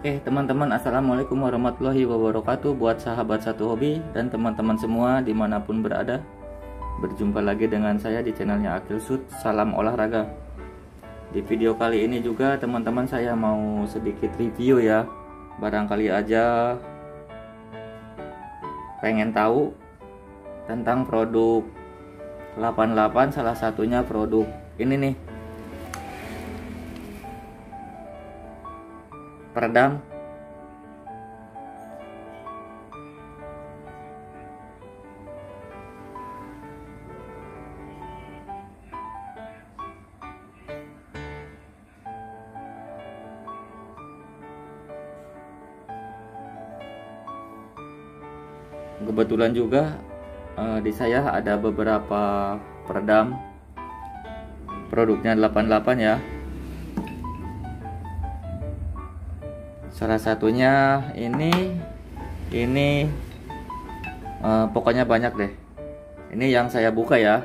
Oke teman-teman, assalamualaikum warahmatullahi wabarakatuh. Buat sahabat satu hobi dan teman-teman semua dimanapun berada, berjumpa lagi dengan saya di channelnya Akil Sud. Salam olahraga. Di video kali ini juga teman-teman saya mau sedikit review ya. Barangkali aja pengen tahu tentang produk 88, salah satunya produk ini nih, peredam kebetulan juga di saya ada beberapa peredam produknya 88 ya. Salah satunya ini pokoknya banyak deh. Ini yang saya buka ya.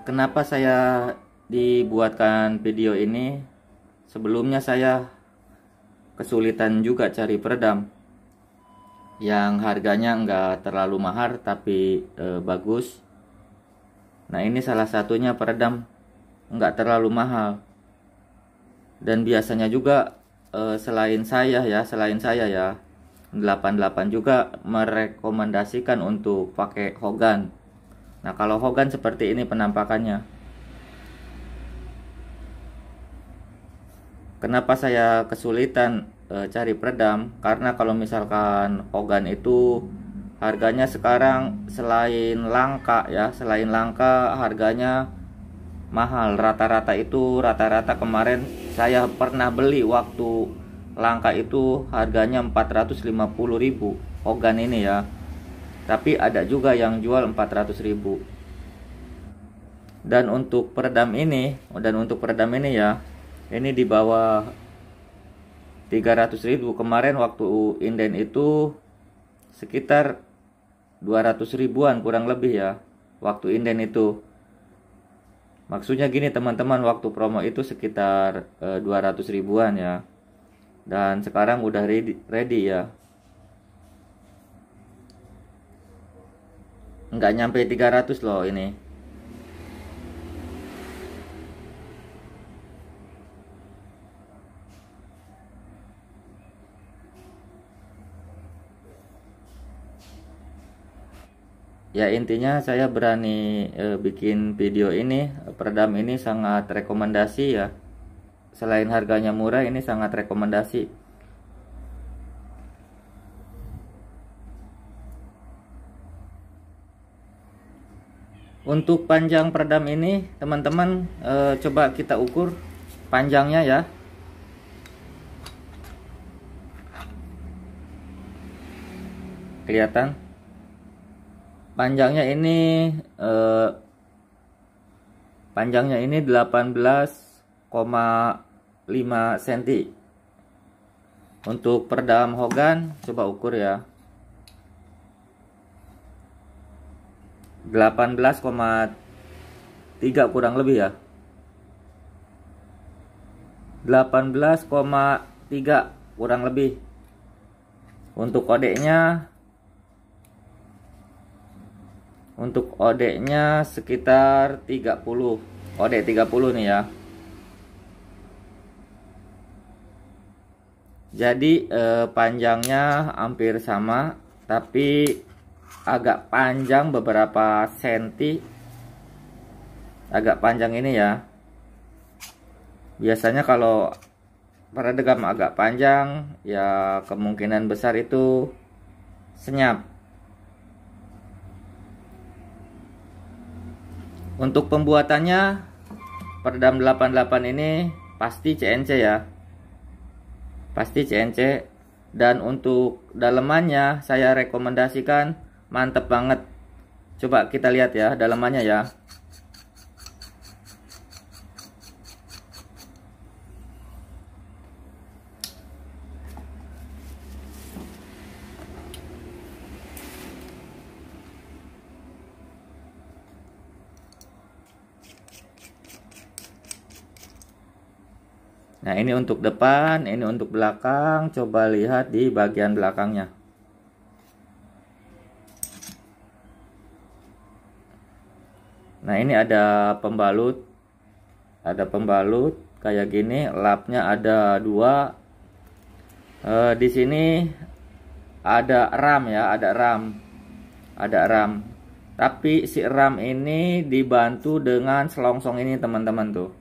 Kenapa saya dibuatkan video ini? Sebelumnya saya kesulitan juga cari peredam yang harganya enggak terlalu mahal tapi bagus. Nah ini salah satunya peredam enggak terlalu mahal. Dan biasanya juga selain saya ya 88 juga merekomendasikan untuk pakai Hogan. Nah kalau Hogan seperti ini penampakannya. Kenapa saya kesulitan cari peredam? Karena kalau misalkan Hogan itu harganya sekarang selain langka harganya mahal. Rata-rata kemarin saya pernah beli waktu langka itu harganya 450.000 Hogan ini ya. Tapi ada juga yang jual 400.000. Dan untuk peredam ini ya, ini di bawah 300.000. Kemarin waktu inden itu sekitar 200 ribuan kurang lebih ya. Waktu inden itu. Maksudnya gini teman-teman, waktu promo itu sekitar 200 ribuan ya. Dan sekarang udah ready ya. Nggak nyampe 300 loh ini. Ya intinya saya berani bikin video ini. Peredam ini sangat rekomendasi ya. Selain harganya murah, ini sangat rekomendasi. Untuk panjang peredam ini teman-teman coba kita ukur panjangnya ya. Kelihatan panjangnya ini 18,5 cm. Untuk peredam Hogan coba ukur ya, 18,3 kurang lebih ya. 18,3 kurang lebih. Untuk odeknya sekitar 30. Odek 30 nih ya. Jadi panjangnya hampir sama, tapi agak panjang beberapa senti. Agak panjang ini ya. Biasanya kalau peredam agak panjang ya kemungkinan besar itu senyap. Untuk pembuatannya peredam 88 ini pasti CNC ya. Pasti CNC. Dan untuk dalemannya saya rekomendasikan mantep banget. Coba kita lihat ya dalemannya ya. Nah, ini untuk depan, ini untuk belakang. Coba lihat di bagian belakangnya. Nah, ini ada pembalut. Ada pembalut kayak gini, lapnya ada 2. Di sini ada RAM ya, ada RAM. Tapi si RAM ini dibantu dengan selongsong ini teman-teman tuh.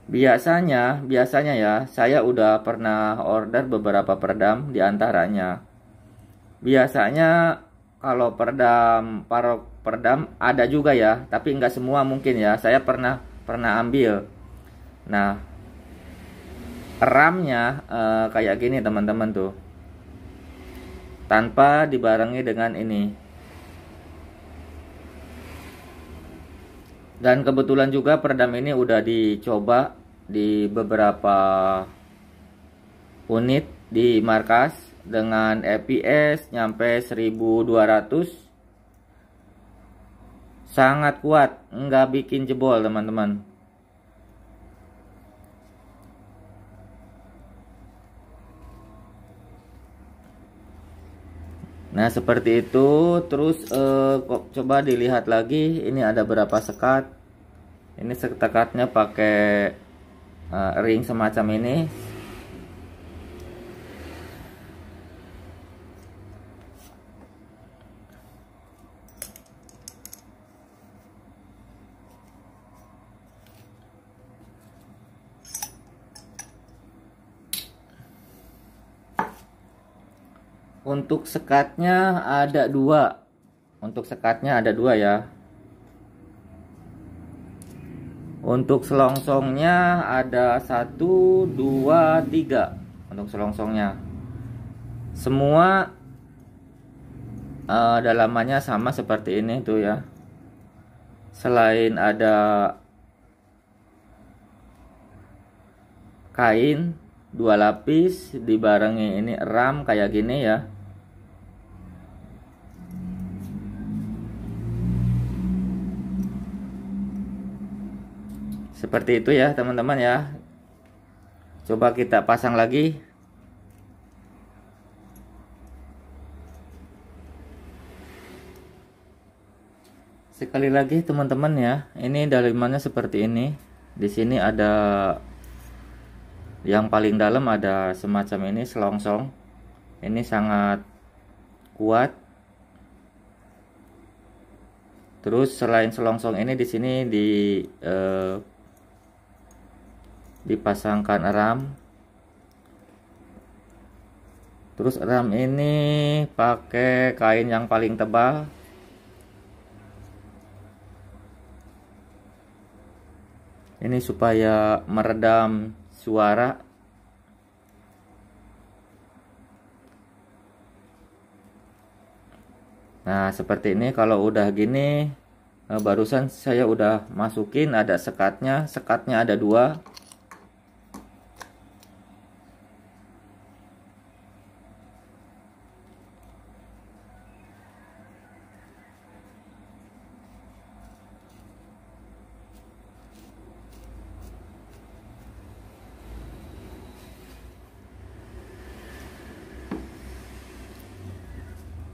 Biasanya ya, saya udah pernah order beberapa peredam di antaranya. Biasanya kalau peredam ada juga ya, tapi nggak semua mungkin ya. Saya pernah ambil. Nah, RAM-nya kayak gini teman-teman tuh, tanpa dibarengi dengan ini. Dan kebetulan juga peredam ini udah dicoba di beberapa unit di markas dengan fps nyampe 1200. Sangat kuat, nggak bikin jebol teman-teman. Nah, seperti itu. Terus coba dilihat lagi, ini ada berapa sekat. Ini sekatnya pakai ring semacam ini. Untuk sekatnya ada 2. Untuk sekatnya ada 2 ya. Untuk selongsongnya ada 1, 2, 3. Untuk selongsongnya semua dalamannya sama seperti ini tuh ya. Selain ada kain 2 lapis dibarengi ini RAM kayak gini ya. Seperti itu ya teman-teman ya. Coba kita pasang lagi. Sekali lagi teman-teman ya. Ini dalamannya seperti ini. Di sini ada yang paling dalam, ada semacam ini selongsong. Ini sangat kuat. Terus selain selongsong ini di sini dipasangkan RAM. Terus RAM ini pakai kain yang paling tebal. Ini supaya meredam suara. Nah, seperti ini. Kalau udah gini, barusan saya udah masukin, ada sekatnya. Sekatnya ada 2.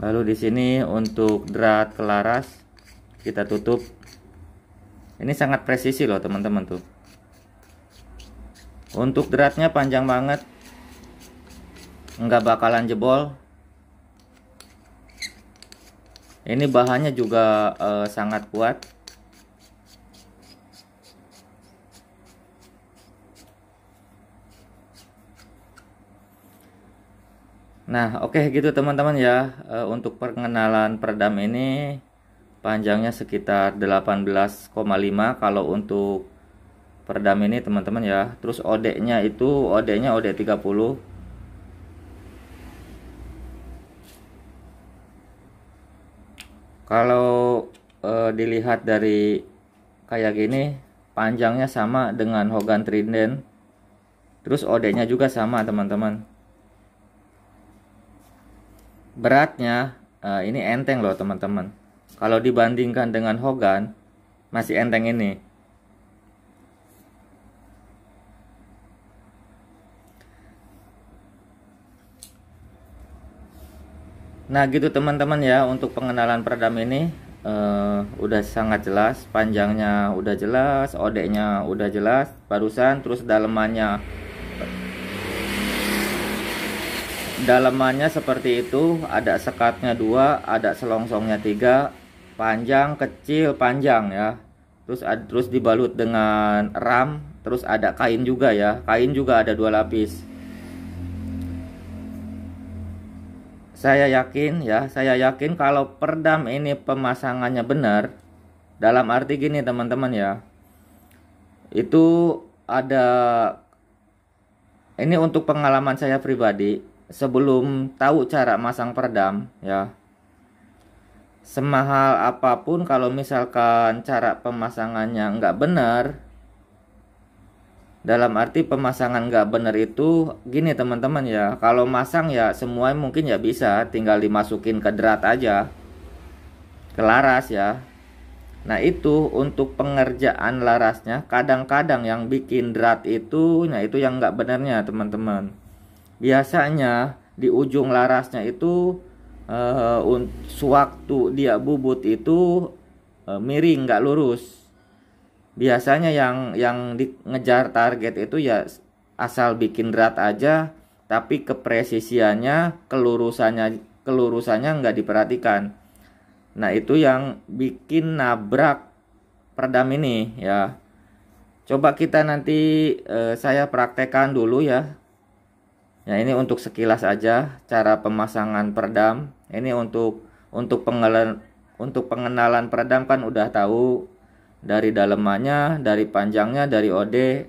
Lalu di sini untuk drat kelaras kita tutup. Ini sangat presisi loh teman-teman tuh. Untuk dratnya panjang banget, nggak bakalan jebol. Ini bahannya juga sangat kuat. Nah, oke gitu teman-teman ya. Untuk perkenalan peredam ini panjangnya sekitar 18,5 kalau untuk peredam ini teman-teman ya. Terus OD-nya itu OD-nya OD 30. Kalau dilihat dari kayak gini, panjangnya sama dengan Hogan Trident. Terus OD-nya juga sama teman-teman. Beratnya ini enteng loh teman-teman. Kalau dibandingkan dengan Hogan, masih enteng ini. Nah gitu teman-teman ya, untuk pengenalan peredam ini udah sangat jelas, panjangnya udah jelas, OD-nya udah jelas barusan, terus dalemannya seperti itu, ada sekatnya 2, ada selongsongnya 3, panjang kecil panjang ya, terus dibalut dengan ram, terus ada kain juga ya, kain juga ada 2 lapis. Saya yakin kalau peredam ini pemasangannya benar, dalam arti gini teman-teman ya, itu ada, ini untuk pengalaman saya pribadi, sebelum tahu cara masang peredam ya, semahal apapun kalau misalkan cara pemasangannya nggak benar, dalam arti pemasangan nggak benar itu gini teman-teman ya, kalau masang ya semua mungkin ya bisa, tinggal dimasukin ke drat aja, ke laras ya. Nah itu untuk pengerjaan larasnya, kadang-kadang yang bikin drat itu, nah itu yang nggak benarnya teman-teman. Biasanya di ujung larasnya itu sewaktu dia bubut itu miring, nggak lurus. Biasanya yang ngejar target itu ya asal bikin drat aja, tapi kepresisiannya, kelurusannya nggak diperhatikan. Nah itu yang bikin nabrak peredam ini ya. Coba kita nanti saya praktekkan dulu ya. Ya ini untuk sekilas aja cara pemasangan peredam. Ini untuk pengenalan peredam kan udah tahu, dari dalemannya, dari panjangnya, dari OD.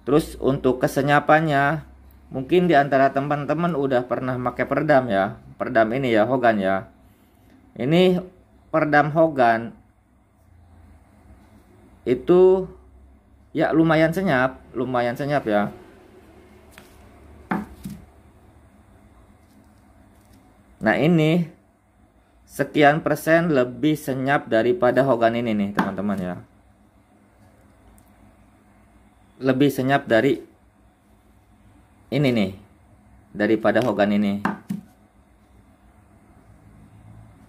Terus untuk kesenyapannya, mungkin di antara teman-teman udah pernah pakai peredam ya, peredam ini ya, Hogan ya. Ini peredam Hogan itu ya lumayan senyap ya. Nah ini sekian persen lebih senyap daripada Hogan ini nih teman-teman ya. Lebih senyap dari ini nih, daripada Hogan ini.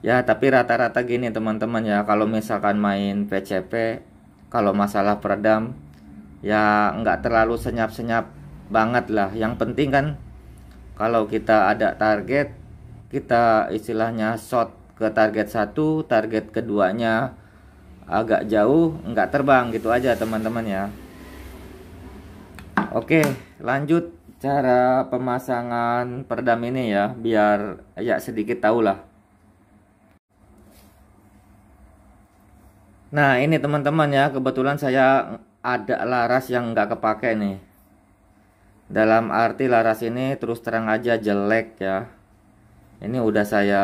Ya tapi rata-rata gini teman-teman ya, kalau misalkan main PCP, kalau masalah peredam ya nggak terlalu senyap-senyap banget lah. Yang penting kan kalau kita ada target, kita istilahnya shot ke target 1, target keduanya agak jauh, nggak terbang gitu aja teman-teman ya. Oke, lanjut cara pemasangan peredam ini ya, biar ya sedikit tahu lah. Nah ini teman-teman ya, kebetulan saya ada laras yang nggak kepake nih. Dalam arti laras ini terus terang aja jelek ya. Ini udah saya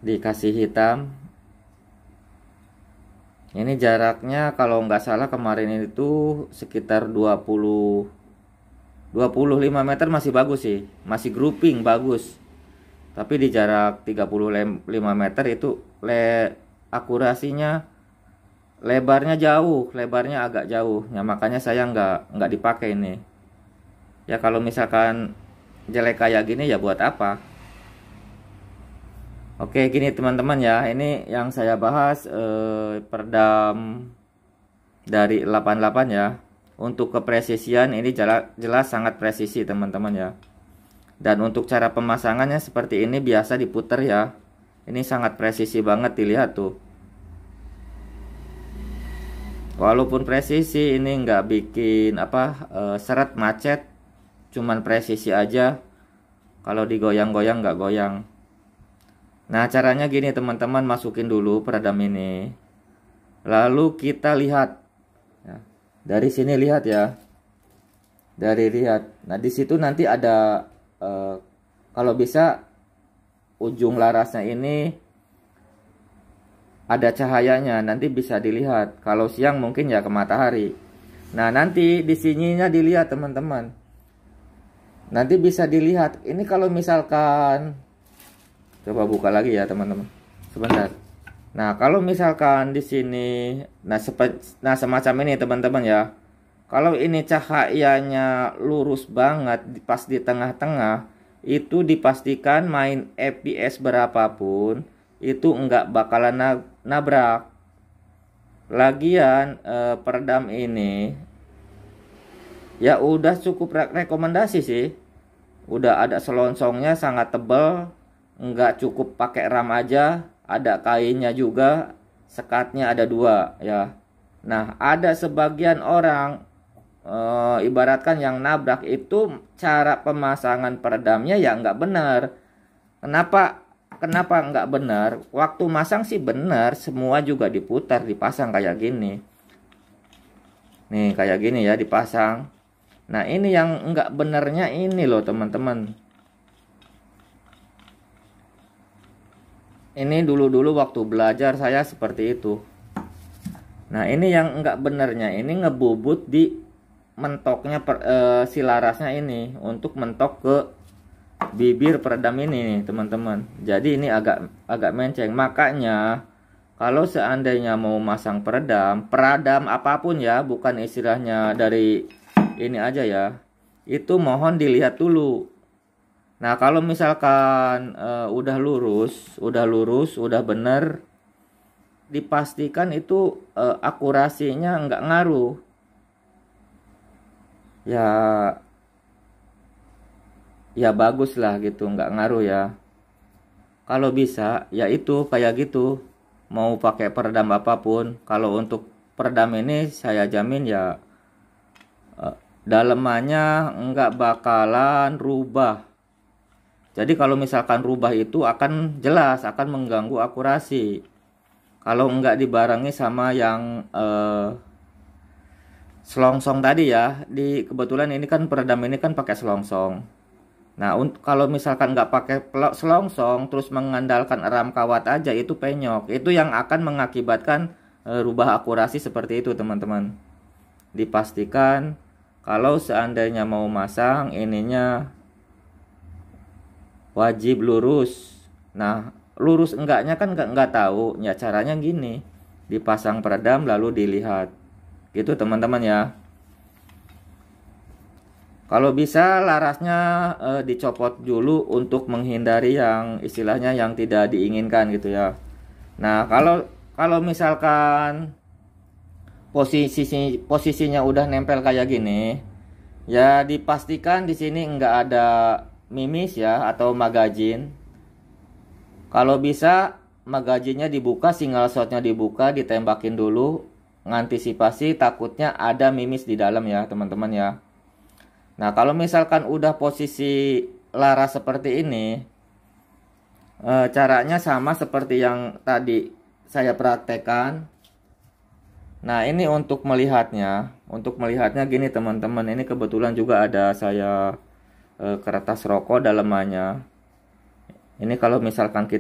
dikasih hitam. Ini jaraknya kalau nggak salah kemarin itu sekitar 25 meter, masih bagus sih, masih grouping bagus. Tapi di jarak 35 meter itu akurasinya, lebarnya agak jauh. Ya makanya saya nggak dipakai ini. Ya kalau misalkan jelek kayak gini ya buat apa. Oke gini teman-teman ya, ini yang saya bahas peredam dari 88 ya. Untuk kepresisian ini jelas sangat presisi teman-teman ya. Dan untuk cara pemasangannya seperti ini, biasa diputer ya. Ini sangat presisi banget, dilihat tuh. Walaupun presisi ini nggak bikin seret macet, cuman presisi aja. Kalau digoyang-goyang nggak goyang. Nah caranya gini teman-teman, masukin dulu peredam ini, lalu kita lihat ya. Dari sini lihat ya, lihat. Nah di situ nanti ada kalau bisa ujung larasnya ini ada cahayanya, nanti bisa dilihat. Kalau siang mungkin ya ke matahari. Nah nanti di sininya dilihat teman-teman. Nanti bisa dilihat. Ini kalau misalkan, coba buka lagi ya teman-teman. Sebentar. Nah kalau misalkan di sini, nah semacam ini teman-teman ya. Kalau ini cahayanya lurus banget pas di tengah-tengah, itu dipastikan main FPS berapapun itu nggak bakalan nabrak. Lagian peredam ini ya udah cukup rekomendasi sih. Udah ada selongsongnya sangat tebal, nggak cukup pakai ram aja, ada kainnya juga, sekatnya ada 2 ya. Nah, ada sebagian orang ibaratkan yang nabrak itu cara pemasangan peredamnya ya nggak benar. Kenapa nggak benar? Waktu masang sih benar, semua juga diputar, dipasang kayak gini. Nih kayak gini ya dipasang. Nah, ini yang nggak benernya ini loh teman-teman. Ini dulu-dulu waktu belajar saya seperti itu. Nah, ini yang nggak benernya, ini ngebubut di mentoknya si larasnya ini untuk mentok ke bibir peredam ini nih teman-teman. Jadi ini agak menceng. Makanya kalau seandainya mau masang peredam apapun ya, bukan istilahnya dari ini aja ya, itu mohon dilihat dulu. Nah, kalau misalkan udah lurus, udah bener, dipastikan itu akurasinya nggak ngaruh. Ya bagus lah gitu, nggak ngaruh ya. Kalau bisa ya itu kayak gitu, mau pakai peredam apapun. Kalau untuk peredam ini saya jamin ya dalemannya nggak bakalan rubah. Jadi kalau misalkan rubah itu akan jelas akan mengganggu akurasi. Kalau nggak dibarengi sama yang selongsong tadi ya. Kebetulan ini kan peredam ini kan pakai selongsong. Nah, kalau misalkan nggak pakai selongsong terus mengandalkan ram kawat aja, itu penyok. Itu yang akan mengakibatkan rubah akurasi seperti itu teman-teman. Dipastikan kalau seandainya mau masang ininya wajib lurus. Nah, lurus enggaknya kan nggak tahu. Ya caranya gini, dipasang peredam lalu dilihat. Gitu teman-teman ya. Kalau bisa larasnya dicopot dulu untuk menghindari yang istilahnya yang tidak diinginkan gitu ya. Nah, kalau misalkan posisinya udah nempel kayak gini, ya dipastikan di sini nggak ada mimis ya atau magazin. Kalau bisa magazinnya dibuka, single shotnya dibuka, ditembakin dulu, ngantisipasi takutnya ada mimis di dalam ya teman-teman ya. Nah, kalau misalkan udah posisi laras seperti ini, caranya sama seperti yang tadi saya praktekkan. Nah, ini untuk melihatnya gini teman-teman. Ini kebetulan juga ada saya kertas rokok dalemannya. Ini kalau misalkan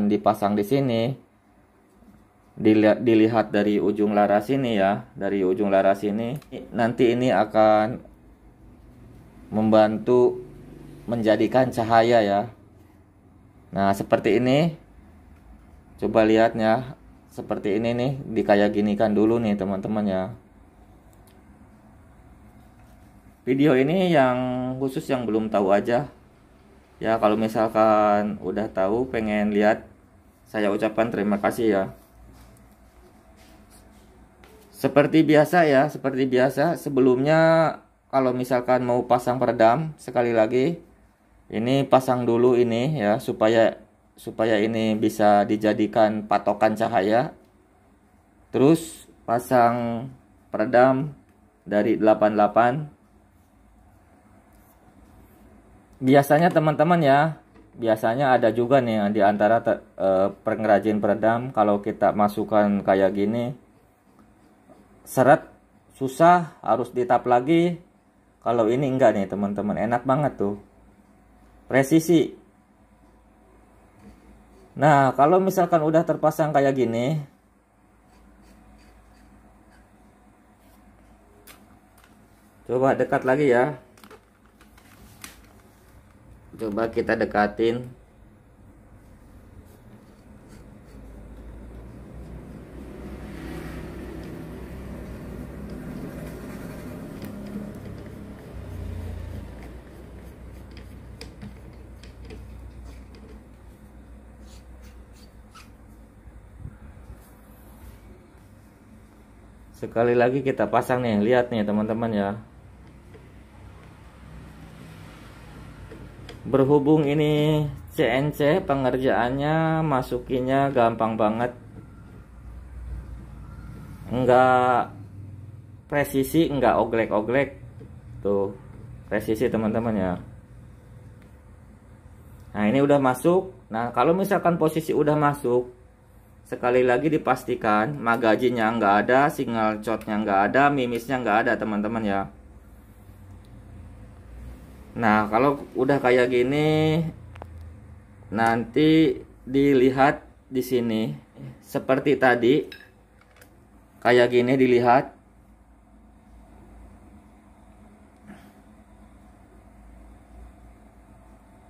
dipasang di sini, dilihat dari ujung laras ini ya, dari ujung laras ini, nanti ini akan membantu menjadikan cahaya ya. Nah, seperti ini, coba lihatnya. Seperti ini nih, kayak ginikan dulu nih teman-teman ya. Video ini yang khusus yang belum tahu aja ya. Kalau misalkan udah tahu pengen lihat, saya ucapkan terima kasih ya. Seperti biasa sebelumnya kalau misalkan mau pasang peredam, sekali lagi ini pasang dulu ini ya, supaya ini bisa dijadikan patokan cahaya. Terus pasang peredam dari 88. Biasanya teman-teman ya, biasanya ada juga nih di antara pengrajin peredam, kalau kita masukkan kayak gini seret susah, harus ditap lagi. Kalau ini enggak nih teman-teman, enak banget tuh, presisi. Nah, kalau misalkan udah terpasang kayak gini, coba dekat lagi ya. Coba kita dekatin. Sekali lagi kita pasang nih, lihat nih teman-teman ya. Berhubung ini CNC, pengerjaannya masukinnya gampang banget, enggak presisi, enggak oglek-oglek. Tuh, presisi teman-teman ya. Nah, ini udah masuk. Nah, kalau misalkan posisi udah masuk, sekali lagi dipastikan magajinya nggak ada, single shotnya nggak ada, mimisnya nggak ada teman-teman ya. Nah, kalau udah kayak gini, nanti dilihat di sini seperti tadi, kayak gini dilihat.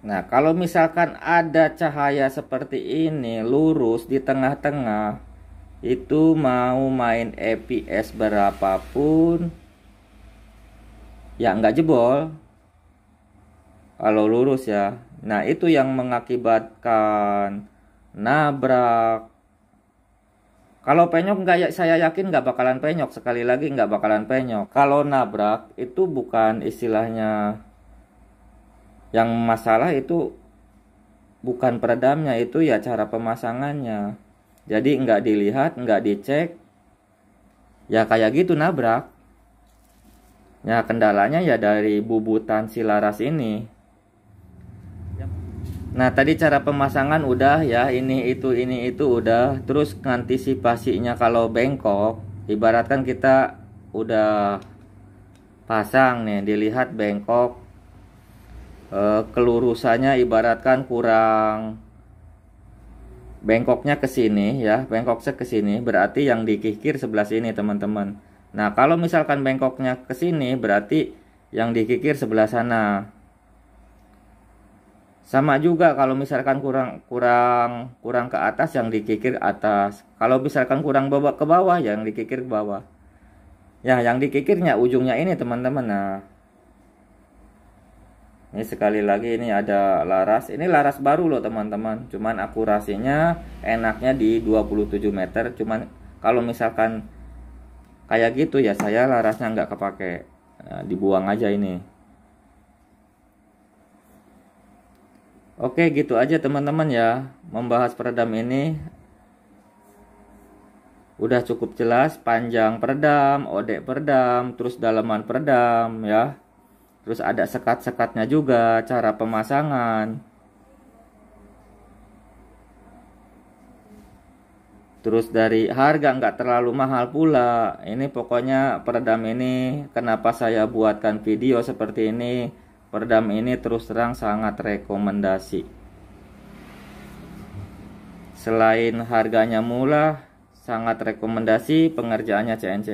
Nah, kalau misalkan ada cahaya seperti ini lurus di tengah-tengah, itu mau main EPS berapapun ya nggak jebol kalau lurus ya. Nah, itu yang mengakibatkan nabrak. Kalau penyok nggak, saya yakin nggak bakalan penyok. Sekali lagi nggak bakalan penyok. Kalau nabrak itu bukan istilahnya, yang masalah itu bukan peredamnya, itu ya cara pemasangannya. Jadi nggak dilihat, nggak dicek, ya kayak gitu nabrak. Ya kendalanya ya dari bubutan si laras ini. Nah, tadi cara pemasangan udah ya, ini itu udah. Terus antisipasinya kalau bengkok, ibaratkan kita udah pasang nih, dilihat bengkok, kelurusannya ibaratkan kurang, bengkoknya ke sini ya, bengkoknya ke sini, berarti yang dikikir sebelah sini teman-teman. Nah, kalau misalkan bengkoknya ke sini, berarti yang dikikir sebelah sana. Sama juga kalau misalkan kurang ke atas, yang dikikir atas. Kalau misalkan kurang ke bawah, yang dikikir ke bawah. Ya, yang dikikirnya ujungnya ini teman-teman. Nah, ini sekali lagi ini ada laras. Ini laras baru loh teman-teman. Cuman akurasinya enaknya di 27 meter. Cuman kalau misalkan kayak gitu ya, saya larasnya nggak kepake. Nah, dibuang aja ini. Oke, gitu aja teman-teman ya. Membahas peredam ini udah cukup jelas. Panjang peredam, odek peredam, terus dalaman peredam ya. Terus ada sekat-sekatnya juga, cara pemasangan. Terus dari harga nggak terlalu mahal pula. Ini pokoknya peredam ini, kenapa saya buatkan video seperti ini. Peredam ini terus terang sangat rekomendasi. Selain harganya murah, sangat rekomendasi pengerjaannya CNC.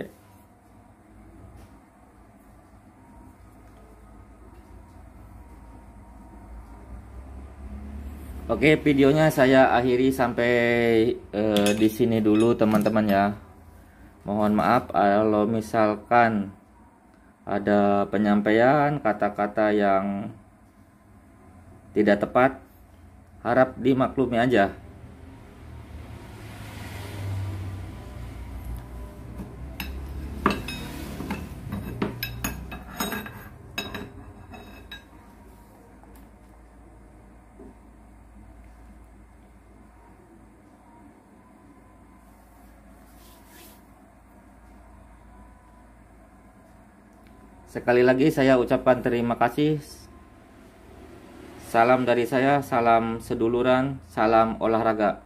Oke, videonya saya akhiri sampai di sini dulu teman-teman ya. Mohon maaf kalau misalkan ada penyampaian kata-kata yang tidak tepat, harap dimaklumi aja. Sekali lagi saya ucapkan terima kasih. Salam dari saya, salam seduluran, salam olahraga.